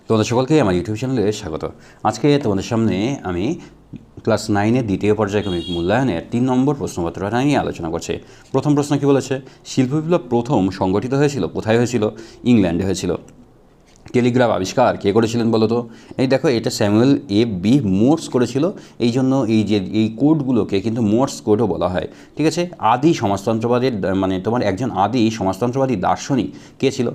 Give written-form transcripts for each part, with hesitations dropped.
তোমাদের সকলকে আমার ইউটিউব চ্যানেলে স্বাগত। আজকে তোমাদের সামনে আমি ক্লাস 9-এর দ্বিতীয় পর্যায়ক্রমিক মূল্যায়নের 3 নম্বর প্রশ্নপত্রটা নিয়ে আলোচনা করছি। প্রথম প্রশ্ন কী বলেছে? শিল্প বিপ্লব প্রথম সংগঠিত হয়েছিল কোথায় হয়েছিল? ইংল্যান্ডে হয়েছিল। টেলিগ্রাফ আবিষ্কার কে করেছিলেন বলো তো? এই দেখো, এটা স্যামুয়েল এ বি মোর্স করেছিল। এই জন্য এই কোডগুলোকে কিন্তু মোর্স কোডও বলা হয়। ঠিক আছে। আদি সমাজতন্ত্রবাদের তোমার একজন আদি সমাজতন্ত্রবাদী দার্শনিক কে ছিল?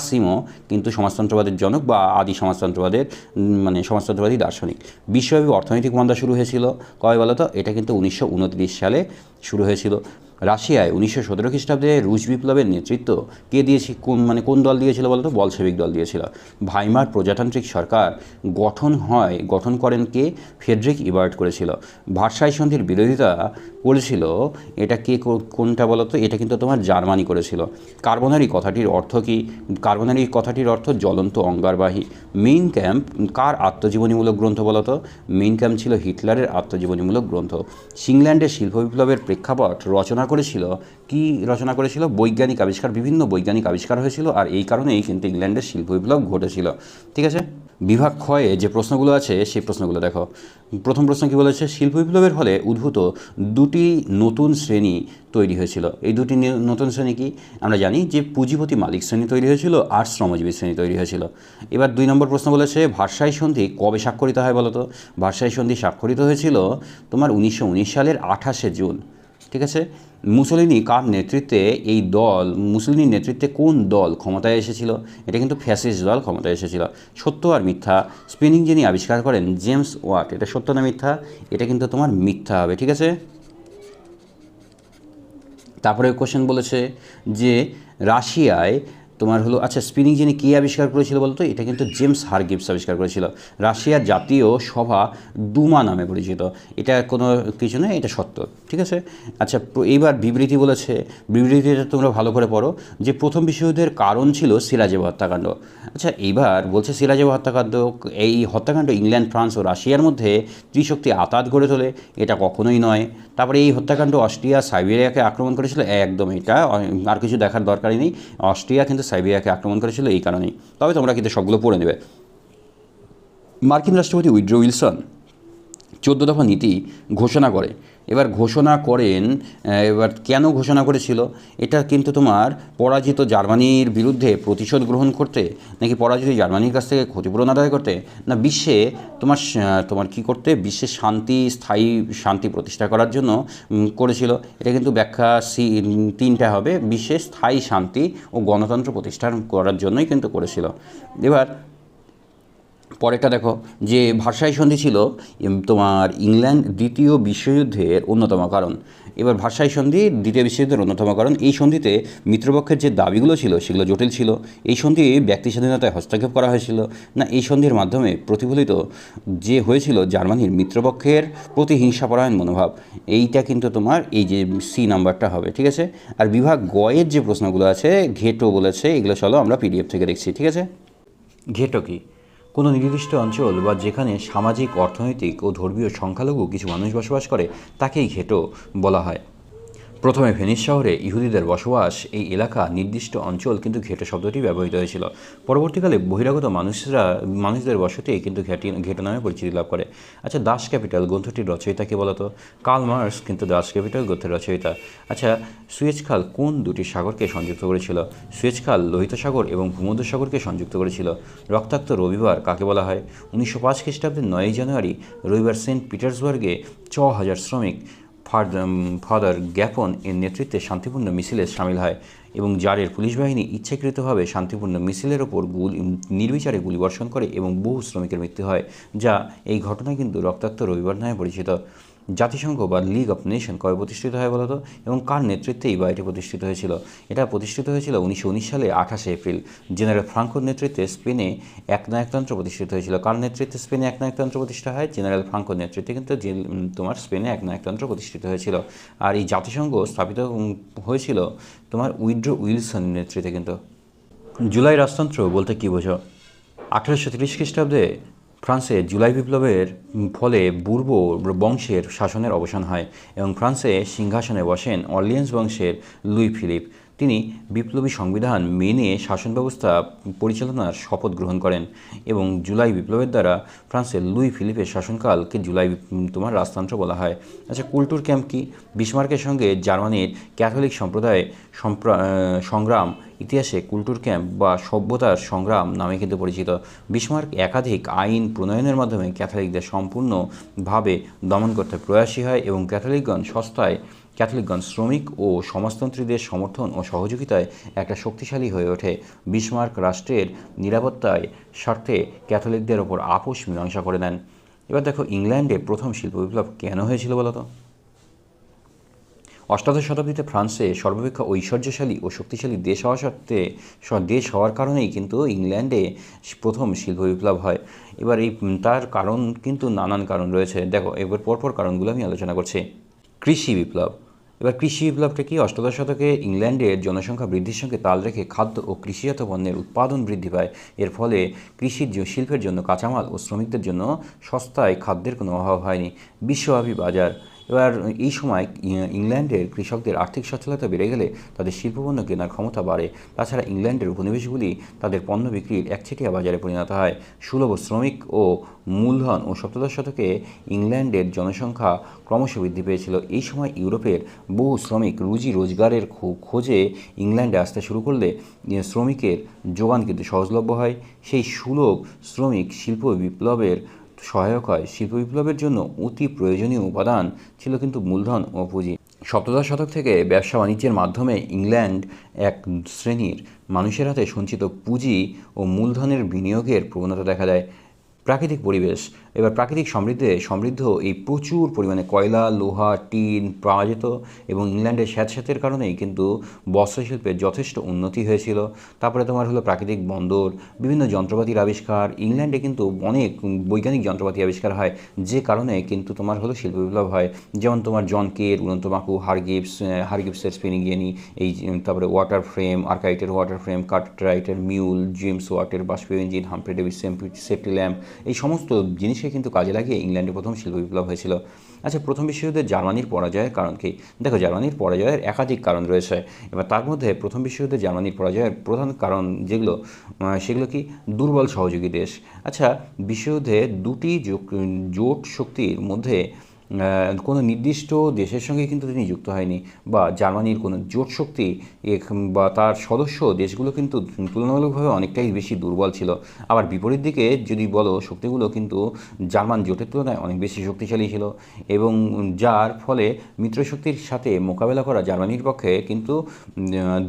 সিমো কিন্তু সমাজতন্ত্রবাদের জনক বা আদি সমাজতন্ত্রবাদের সমাজতন্ত্রবাদী দার্শনিক। বিশ্বব্যাপী অর্থনৈতিক মন্দা শুরু হয়েছিল কবে বলো তো? এটা কিন্তু 1929 সালে শুরু হয়েছিল। রাশিয়ায় 1917 খ্রিস্টাব্দে রুশ বিপ্লবের নেতৃত্ব কে দিয়েছে? কোন দল দিয়েছিল বলতো? বলশেভিক দল দিয়েছিল। ভাইমার প্রজাতান্ত্রিক সরকার গঠন করেন কে? ফ্রেডরিক ইবার্ট করেছিল। ভার্সাই সন্ধির বিরোধিতা করেছিল এটা কে? কোনটা বলতো? এটা কিন্তু তোমার জার্মানি করেছিল। কার্বনারি কথাটির অর্থ কী? কার্বনারি কথাটির অর্থ জ্বলন্ত অঙ্গারবাহী। মেইন ক্যাম্প কার আত্মজীবনীমূলক গ্রন্থ বলতো? মেইন ক্যাম্প ছিল হিটলারের আত্মজীবনীমূলক গ্রন্থ। ইংল্যান্ডের শিল্প বিপ্লবের প্রেক্ষাপট রচনা করেছিল কি? রচনা করেছিল বৈজ্ঞানিক আবিষ্কার। বিভিন্ন বৈজ্ঞানিক আবিষ্কার হয়েছিল, আর এই কারণেই কিন্তু ইংল্যান্ডের শিল্প বিপ্লব ঘটেছিল। ঠিক আছে। বিভাগ ক্ষয়ে যে প্রশ্নগুলো আছে সেই প্রশ্নগুলো দেখো। প্রথম প্রশ্ন কী বলেছে? শিল্প বিপ্লবের ফলে উদ্ভূত দুটি নতুন শ্রেণী তৈরি হয়েছিল। এই দুটি নতুন শ্রেণী কি? আমরা জানি যে পুঁজিপতি মালিক শ্রেণী তৈরি হয়েছিল আর শ্রমজীবী শ্রেণী তৈরি হয়েছিল। এবার 2 নম্বর প্রশ্ন বলেছে ভার্সাই সন্ধি কবে স্বাক্ষরিত হয় বলতো? ভার্সাই সন্ধি স্বাক্ষরিত হয়েছিল তোমার 1919 সালের 28শে জুন। ঠিক আছে। মুসোলিনি কার নেতৃত্বে মুসোলিনির নেতৃত্বে কোন দল ক্ষমতায় এসেছিল? এটা কিন্তু ফ্যাসিস্ট দল ক্ষমতায় এসেছিল। সত্য আর মিথ্যা স্পিনিং যিনি আবিষ্কার করেন জেমস ওয়াট, এটা সত্য না মিথ্যা? এটা কিন্তু তোমার মিথ্যা হবে। ঠিক আছে। তারপরে কোশ্চেন বলেছে যে রাশিয়ায় তোমার হলো স্পিনিং যিনি কী আবিষ্কার করেছিল বলতো? এটা কিন্তু জেমস হারগিভস আবিষ্কার করেছিল। রাশিয়ার জাতীয় সভা দুমা নামে পরিচিত। এটা কোনো কিছু নয়, এটা সত্য। ঠিক আছে। এইবার বিবৃতি বলেছে। বিবৃতিটা তোমরা ভালো করে পড়ো যে প্রথম বিশ্বযুদ্ধের কারণ ছিল সিরাজেভ হত্যাকাণ্ড। এইবার বলছে সিরাজেভ হত্যাকাণ্ড, এই হত্যাকাণ্ড ইংল্যান্ড, ফ্রান্স ও রাশিয়ার মধ্যে ত্রিশক্তি আতাত গড়ে তোলে। এটা কখনোই নয়। তারপরে এই হত্যাকাণ্ড অস্ট্রিয়া সাইবেরিয়াকে আক্রমণ করেছিল। একদম, এটা আর কিছু দেখার দরকারই নেই। অস্ট্রিয়া কিন্তু সাইবেরিয়াকে আক্রমণ করেছিল এই কারণেই। তবে তোমরা কিন্তু সবগুলো পড়ে নেবে। মার্কিন রাষ্ট্রপতি উইড্রো উইলসন 14 দফা নীতি ঘোষণা করে। এবার কেন ঘোষণা করেছিল? এটা কিন্তু তোমার পরাজিত জার্মানির বিরুদ্ধে প্রতিশোধ গ্রহণ করতে, নাকি পরাজিত জার্মানির কাছ থেকে ক্ষতিপূরণ আদায় করতে, না বিশ্বে তোমার কী করতে? বিশ্বে স্থায়ী শান্তি প্রতিষ্ঠা করার জন্য করেছিল। এটা কিন্তু ব্যাখ্যা 3টা হবে। বিশ্বে স্থায়ী শান্তি ও গণতন্ত্র প্রতিষ্ঠা করার জন্যই কিন্তু করেছিল। এবার পরেরটা দেখো যে ভার্সাই সন্ধি ছিল তোমার ইংল্যান্ড দ্বিতীয় বিশ্বযুদ্ধের অন্যতম কারণ। এবার ভার্সাই সন্ধি দ্বিতীয় বিশ্বযুদ্ধের অন্যতম কারণ। এই সন্ধিতে মিত্রপক্ষের যে দাবিগুলো ছিল সেগুলো জটিল ছিল। এই সন্ধি ব্যক্তি স্বাধীনতায় হস্তক্ষেপ করা হয়েছিল না, এই সন্ধির মাধ্যমে প্রতিফলিত যে হয়েছিল জার্মানির মিত্রপক্ষের প্রতি হিংসাপরায়ণ মনোভাব। এইটা কিন্তু তোমার এই যে সি নাম্বারটা হবে। ঠিক আছে। আর বিভাগ গয়ের যে প্রশ্নগুলো আছে ঘেটো বলেছে, এগুলো চলো আমরা পিডিএফ থেকে দেখছি। ঠিক আছে। ঘেটো কি? কোনো নির্দিষ্ট অঞ্চল বা যেখানে সামাজিক, অর্থনৈতিক ও ধর্মীয় সংখ্যালঘু কিছু মানুষ বসবাস করে তাকেই ঘেটো বলা হয়। প্রথমে ভেনিস শহরে ইহুদিদের বসবাস, এই এলাকা, নির্দিষ্ট অঞ্চল কিন্তু ঘেটো শব্দটি ব্যবহৃত হয়েছিল। পরবর্তীকালে বহিরাগত মানুষদের বসতি কিন্তু ঘেটো নামে পরিচিতি লাভ করে। দাস ক্যাপিটাল গ্রন্থটির রচয়িতাকে বলতো? কার্ল মার্কস কিন্তু দাস ক্যাপিটাল গ্রন্থের রচয়িতা। সুয়েজ খাল কোন দুটি সাগরকে সংযুক্ত করেছিল? সুয়েজ খাল লোহিত সাগর এবং ভূমধ্য সাগরকে সংযুক্ত করেছিল। রক্তাক্ত রবিবার কাকে বলা হয়? 1905 খ্রিস্টাব্দের 9 জানুয়ারি রবিবার সেন্ট পিটার্সবার্গে 6,000 শ্রমিক ফাদার গ্যাপন এর নেতৃত্বে শান্তিপূর্ণ মিছিলে সামিল হয় এবং জারের পুলিশ বাহিনী ইচ্ছাকৃতভাবে শান্তিপূর্ণ মিছিলের ওপর নির্বিচারে গুলিবর্ষণ করে এবং বহু শ্রমিকের মৃত্যু হয়, যা এই ঘটনা কিন্তু রক্তাক্ত রবিবার নামে পরিচিত। জাতিসংঘ বা লিগ অফ নেশন কবে প্রতিষ্ঠিত হয় বলতো? এবং কার নেতৃত্বেই বা এটি প্রতিষ্ঠিত হয়েছিল? এটা প্রতিষ্ঠিত হয়েছিল 1919 সালে 28শে এপ্রিল। জেনারেল ফ্রাঙ্কোর নেতৃত্বে স্পেনে একনায়কতন্ত্র প্রতিষ্ঠিত হয়েছিল। কার নেতৃত্বে স্পেনে একনায়কতন্ত্র প্রতিষ্ঠা হয়? জেনারেল ফ্রাঙ্কোর নেতৃত্বে কিন্তু তোমার স্পেনে একনায়কতন্ত্র প্রতিষ্ঠিত হয়েছিল। আর এই জাতিসংঘ স্থাপিত হয়েছিল তোমার উইড্রো উইলসনের নেতৃত্বে কিন্তু। জুলাই রাজতন্ত্র বলতে কী বোঝো? 1830 খ্রিস্টাব্দে ফ্রান্সে জুলাই বিপ্লবের ফলে বুর্বো বংশের শাসনের অবসান হয় এবং ফ্রান্সে সিংহাসনে বসেন অর্লিয়েন্স বংশের লুই ফিলিপ। তিনি বিপ্লবী সংবিধান মেনে শাসন ব্যবস্থা পরিচালনার শপথ গ্রহণ করেন এবং জুলাই বিপ্লবের দ্বারা ফ্রান্সের লুই ফিলিপের শাসনকালকে জুলাই রাজতন্ত্র বলা হয়। আচ্ছা, কুলটুর ক্যাম্প কি? বিসমার্কের সঙ্গে জার্মানির ক্যাথলিক সম্প্রদায় সংগ্রাম ইতিহাসে কুলটুর ক্যাম্প বা সভ্যতার সংগ্রাম নামে কিন্তু পরিচিত। বিসমার্ক একাধিক আইন প্রণয়নের মাধ্যমে ক্যাথলিকদের সম্পূর্ণভাবে দমন করতে প্রয়াসী হয় এবং ক্যাথলিকগণ শ্রমিক ও সমাজতন্ত্রীদের সমর্থন ও সহযোগিতায় একটা শক্তিশালী হয়ে ওঠে। বিসমার্ক রাষ্ট্রের নিরাপত্তায় স্বার্থে ক্যাথলিকদের ওপর আপোষ মীমাংসা করে নেন। এবার দেখো, ইংল্যান্ডে প্রথম শিল্প বিপ্লব কেন হয়েছিল বলো তো? অষ্টাদশ শতাব্দীতে ফ্রান্সে সর্বাপেক্ষা ঐশ্বর্যশালী ও শক্তিশালী দেশ হওয়ার কারণেই কিন্তু ইংল্যান্ডে প্রথম শিল্প বিপ্লব হয়। এবার তার কারণ কিন্তু নানান কারণ রয়েছে। দেখো, এবার পরপর কারণগুলো আমি আলোচনা করছি। কৃষি বিপ্লব। এবার কৃষি বিপ্লবটা কি? অষ্টাদশ শতকে ইংল্যান্ডের জনসংখ্যা বৃদ্ধির সঙ্গে তাল রেখে খাদ্য ও কৃষিজাত পণ্যের উৎপাদন বৃদ্ধি পায়। এর ফলে শিল্পের জন্য কাঁচামাল ও শ্রমিকদের জন্য সস্তায় খাদ্যের কোনো অভাব হয়নি। বিশ্বব্যাপী বাজার। এবার এই সময় ইংল্যান্ডের কৃষকদের আর্থিক সচ্ছলতা বেড়ে গেলে তাদের শিল্পপণ্য কেনার ক্ষমতা বাড়ে। তাছাড়া ইংল্যান্ডের উপনিবেশগুলি তাদের পণ্য বিক্রির একচেটিয়া বাজারে পরিণত হয়। সুলভ শ্রমিক ও মূলধন ও সপ্তদশ শতকে ইংল্যান্ডের জনসংখ্যা ক্রমশ বৃদ্ধি পেয়েছিল। এই সময় ইউরোপের বহু শ্রমিক রুজি রোজগারের খোঁজে ইংল্যান্ডে আসতে শুরু করলে শ্রমিকের যোগান কিন্তু সহজলভ্য হয়। সেই সুলভ শ্রমিক শিল্প বিপ্লবের সহায়ক হয়। শিল্প বিপ্লবের জন্য অতি প্রয়োজনীয় উপাদান ছিল কিন্তু মূলধন ও পুঁজি। সপ্তদশ শতক থেকে ব্যবসা বাণিজ্যের মাধ্যমে ইংল্যান্ড এক শ্রেণীর মানুষের হাতে সঞ্চিত পুঁজি ও মূলধনের বিনিয়োগের প্রবণতা দেখা দেয়। প্রাকৃতিক পরিবেশ। এবার প্রাকৃতিক সমৃদ্ধ এই প্রচুর পরিমাণে কয়লা, লোহা, টিন পাওয়া যেত এবং ইংল্যান্ডের স্যাঁতস্যাঁতের কারণেই কিন্তু বস্ত্রশিল্পের যথেষ্ট উন্নতি হয়েছিল। তারপরে তোমার হলো প্রাকৃতিক বন্দর, বিভিন্ন যন্ত্রপাতির আবিষ্কার। ইংল্যান্ডে কিন্তু অনেক বৈজ্ঞানিক যন্ত্রপাতি আবিষ্কার হয়, যে কারণে কিন্তু তোমার হলো শিল্প বিপ্লব হয়। যেমন তোমার জন কের উড়ন্ত মাকু, হারগিবসের স্পিনিং জেনি, তারপরে ওয়াটার ফ্রেম, আর্কাইটের ওয়াটার ফ্রেম, কার্টরাইটের মিউল, জেমস ওয়াটের বাষ্পীয় engine, Humphry Davy's safety lamp, এই সমস্ত জিনিসকে কিন্তু কাজে লাগিয়ে ইংল্যান্ডে প্রথম শিল্প বিপ্লব হয়েছিল। আচ্ছা, প্রথম বিশ্বযুদ্ধে জার্মানির পরাজয়ের কারণ কি? দেখো, জার্মানির পরাজয়ের একাধিক কারণ রয়েছে। এবার তার মধ্যে প্রথম বিশ্বযুদ্ধে জার্মানির পরাজয়ের প্রধান কারণ সেগুলো কি? দুর্বল সহযোগী দেশ। আচ্ছা, বিশ্বযুদ্ধে দুটি জোট শক্তির মধ্যে কোনো নির্দিষ্ট দেশের সঙ্গে কিন্তু তিনি যুক্ত হয়নি, বা জার্মানির কোনো জোট শক্তি বা তার সদস্য দেশগুলো কিন্তু তুলনামূলকভাবে অনেকটাই বেশি দুর্বল ছিল। আবার বিপরীত দিকে যদি বলো, শক্তিগুলো কিন্তু জার্মান জোটের তুলনায় অনেক বেশি শক্তিশালী ছিল এবং যার ফলে মিত্রশক্তির সাথে মোকাবেলা করা জার্মানির পক্ষে কিন্তু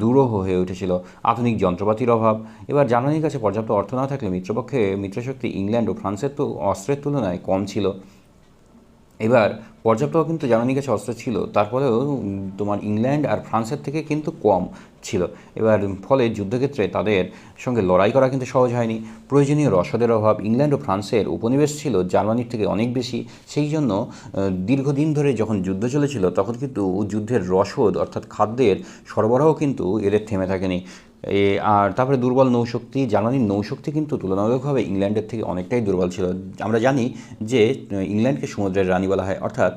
দুরূহ হয়ে উঠেছিল। আধুনিক যন্ত্রপাতির অভাব। এবার জার্মানির কাছে পর্যাপ্ত অর্থ না থাকলে মিত্রশক্তি ইংল্যান্ড ও ফ্রান্সের তো অস্ত্রের তুলনায় কম ছিল। এবার পর্যাপ্ত কিন্তু জার্মানির কাছে অস্ত্র ছিল, তারপরেও তোমার ইংল্যান্ড আর ফ্রান্সের থেকে কিন্তু কম ছিল। এবার ফলে যুদ্ধক্ষেত্রে তাদের সঙ্গে লড়াই করা কিন্তু সহজ হয়নি। প্রয়োজনীয় রসদের অভাব। ইংল্যান্ড ও ফ্রান্সের উপনিবেশ ছিল জার্মানির থেকে অনেক বেশি, সেই জন্য দীর্ঘদিন ধরে যখন যুদ্ধ চলেছিল তখন কিন্তু যুদ্ধের রসদ অর্থাৎ খাদ্যের সরবরাহ কিন্তু এদের থেমে থাকেনি। আর তারপরে দুর্বল নৌশক্তি। জার্মানির নৌশক্তি কিন্তু তুলনামূলকভাবে ইংল্যান্ডের থেকে অনেকটাই দুর্বল ছিল। আমরা জানি যে ইংল্যান্ডকে সমুদ্রের রানী বলা হয়, অর্থাৎ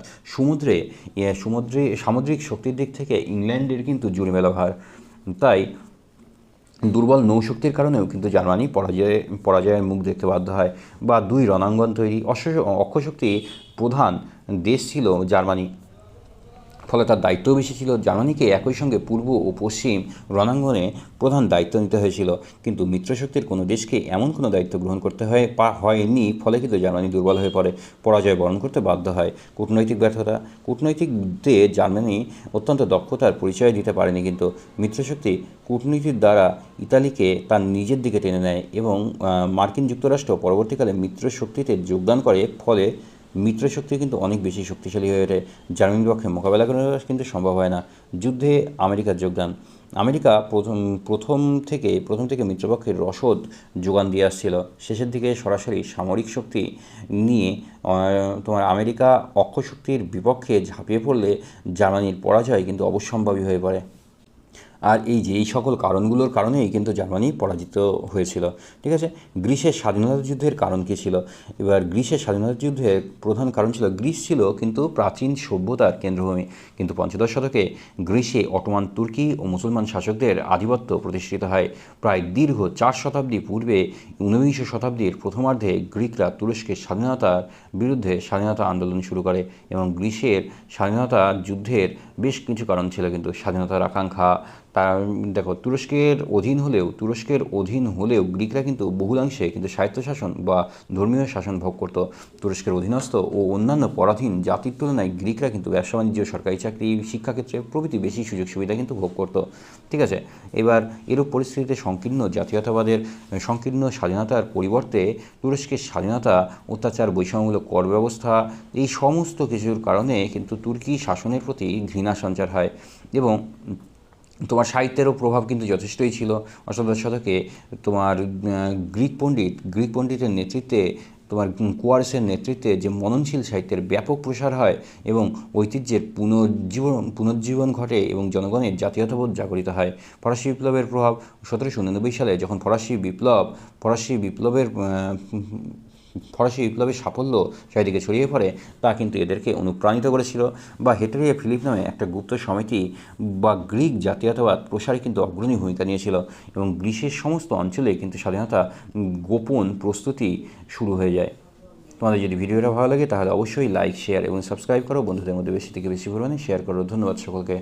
সামুদ্রিক শক্তির দিক থেকে ইংল্যান্ডের কিন্তু জুড়িমেলা ভার। তাই দুর্বল নৌশক্তির কারণেও কিন্তু জার্মানি পরাজয়ের মুখ দেখতে বাধ্য হয়। বা দুই রণাঙ্গন তৈরি। অক্ষশক্তি প্রধান দেশ ছিল জার্মানি, ফলে তার দায়িত্বও বেশি ছিল। জার্মানিকে একই সঙ্গে পূর্ব ও পশ্চিম রণাঙ্গনে প্রধান দায়িত্ব নিতে হয়েছিল, কিন্তু মিত্রশক্তির কোনো দেশকে এমন কোনো দায়িত্ব গ্রহণ করতে হয়নি। ফলে কিন্তু জার্মানি দুর্বল হয়ে পড়ে, পরাজয় বরণ করতে বাধ্য হয়। কূটনৈতিক ব্যর্থতা। কূটনৈতিকতে জার্মানি অত্যন্ত দক্ষতার পরিচয় দিতে পারেনি, কিন্তু মিত্রশক্তি কূটনীতির দ্বারা ইতালিকে তার নিজের দিকে টেনে নেয় এবং মার্কিন যুক্তরাষ্ট্র পরবর্তীকালে মিত্রশক্তিতে যোগদান করে। ফলে মিত্রশক্তি কিন্তু অনেক বেশি শক্তিশালী হয়ে ওঠে। জার্মানির পক্ষে মোকাবেলা করা কিন্তু সম্ভব হয় না। যুদ্ধে আমেরিকার যোগদান। আমেরিকা প্রথম থেকে মিত্রপক্ষের রসদ যোগান দিয়ে আসছিল। শেষের দিকে সরাসরি সামরিক শক্তি নিয়ে তোমার আমেরিকা অক্ষশক্তির বিপক্ষে ঝাঁপিয়ে পড়লে জার্মানির পরাজয় কিন্তু অবশ্যম্ভাবী হয়ে পড়ে। আর এই সকল কারণগুলোর কারণেই কিন্তু জার্মানি পরাজিত হয়েছিল। ঠিক আছে, গ্রিসের স্বাধীনতা যুদ্ধের কারণ কী ছিল? এবার গ্রিসের স্বাধীনতা যুদ্ধের প্রধান কারণ ছিল, গ্রিস ছিল কিন্তু প্রাচীন সভ্যতার কেন্দ্রভূমি, কিন্তু পঞ্চদশ শতকে গ্রিসে অটোমান তুর্কি ও মুসলমান শাসকদের আধিপত্য প্রতিষ্ঠিত হয়। প্রায় দীর্ঘ 4 শতাব্দী পূর্বে 19 শতাব্দীর প্রথমার্ধে গ্রিকরা তুরস্কের স্বাধীনতার বিরুদ্ধে স্বাধীনতা আন্দোলন শুরু করে, এবং গ্রিসের স্বাধীনতা যুদ্ধের বেশ কিছু কারণ ছিল কিন্তু স্বাধীনতার আকাঙ্ক্ষা। তার দেখো, তুরস্কের অধীন হলেও গ্রিকরা কিন্তু বহুলাংশে কিন্তু স্বায়ত্তশাসন বা ধর্মীয় শাসন ভোগ করত। তুরস্কের অধীনস্থ ও অন্যান্য পরাধীন জাতির তুলনায় গ্রিকরা কিন্তু ব্যবসা বাণিজ্য, সরকারি চাকরি, শিক্ষাক্ষেত্রে প্রভৃতি বেশি সুযোগ সুবিধা কিন্তু ভোগ করত। ঠিক আছে, এবার এরূপ পরিস্থিতিতে সংকীর্ণ স্বাধীনতার পরিবর্তে তুরস্কের স্বাধীনতা, অত্যাচার, বৈষম্যমূলক কর ব্যবস্থা, এই সমস্ত কিছুর কারণে কিন্তু তুর্কি শাসনের প্রতি ঘৃণা সঞ্চার হয়। এবং তোমার সাহিত্যেরও প্রভাব কিন্তু যথেষ্টই ছিল। অষ্টাদশ শতকে তোমার গ্রিক পণ্ডিতের নেতৃত্বে, তোমার কুয়ারসের নেতৃত্বে যে মননশীল সাহিত্যের ব্যাপক প্রসার হয় এবং ঐতিহ্যের পুনর্জীবন ঘটে এবং জনগণের জাতীয়তাবোধ জাগরিত হয়। ফরাসি বিপ্লবের প্রভাব, 1789 সালে যখন ফরাসি বিপ্লবের সাফল্য চারিদিকে ছড়িয়ে পড়ে, তা কিন্তু এদেরকে অনুপ্রাণিত করেছিল। বা হেটেরিয়া ফিলিপ নামে একটা গুপ্ত সমিতি বা গ্রিক জাতীয়তাবাদ প্রসারে কিন্তু অগ্রণী ভূমিকা নিয়েছিল, এবং গ্রিসের সমস্ত অঞ্চলে কিন্তু স্বাধীনতা গোপন প্রস্তুতি শুরু হয়ে যায়। তোমাদের যদি ভিডিওটা ভালো লাগে তাহলে অবশ্যই লাইক, শেয়ার এবং সাবস্ক্রাইব করো, বন্ধুদের মধ্যে বেশি থেকে বেশি পরিমাণে শেয়ার করো। ধন্যবাদ সকলকে।